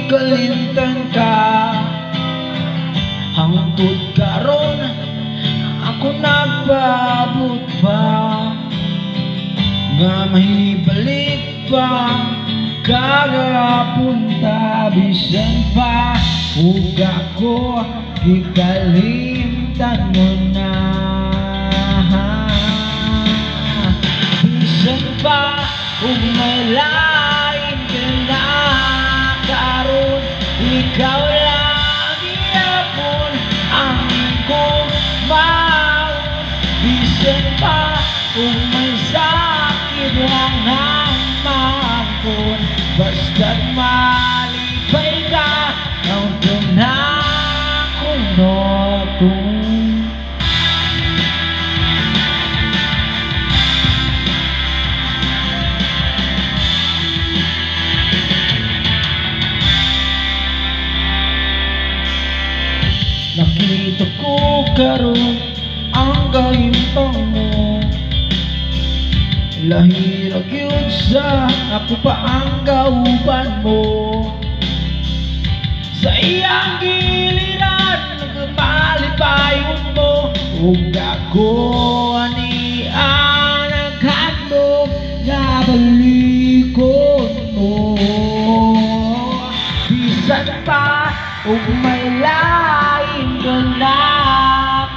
kalimtan ka. Hangtod karon ako nagbabot pa, nga mahibalik pa kagapunta. Bisan pa ug ako gikalimtan mo na. Bisan pa ug may lain ka na karon, ikaw lang gyapon ang kong maun. Bisan pa ug may sakit lang ang mangkon, basta't malipay ka ang tunakong notong. Nakita ko karon ang kahimtang mo, lahirag yun sa ako pa ang kauban mo. Sa iyang giliran nagmalipayon mo, ug ako ani ang naghandog nga balikon mo. Bisan pa ug may lain ka na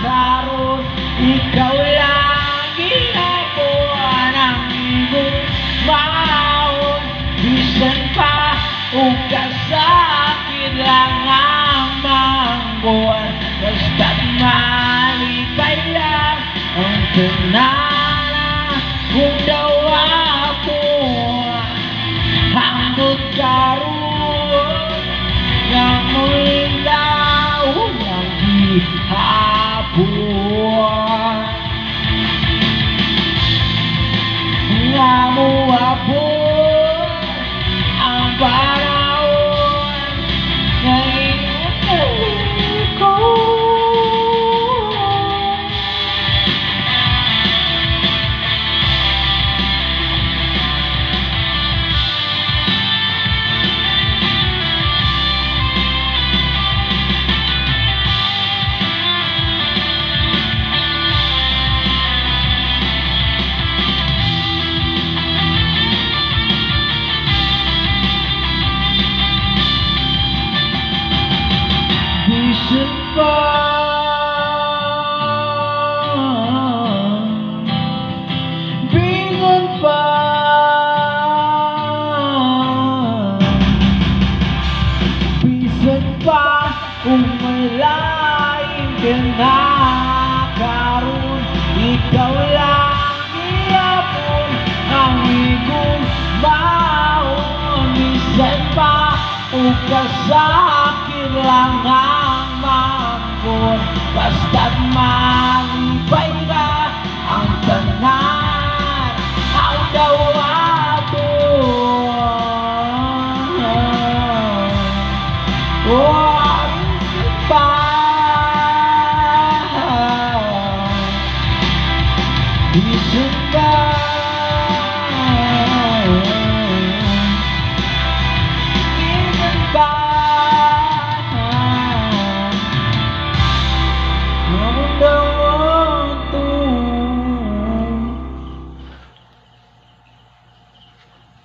karon, ikaw lang ginabuan ang imong maon. Bisan pa ug kasakit lang ang manggon, basta't malipay lang ang tunana. Kung daw ako hangtod karon nga muling daon ang gihapon, nga muabot ang panahon nga iyong ko. Bisan pa bingon pa, bisan pa kung may lain ka na karon, ikaw lang gyapon ang igong maon. Bisan pa ug kasakit lang ang mangkon, basta't malipay ka ang tanan. Ang daw ato pa bisan pa.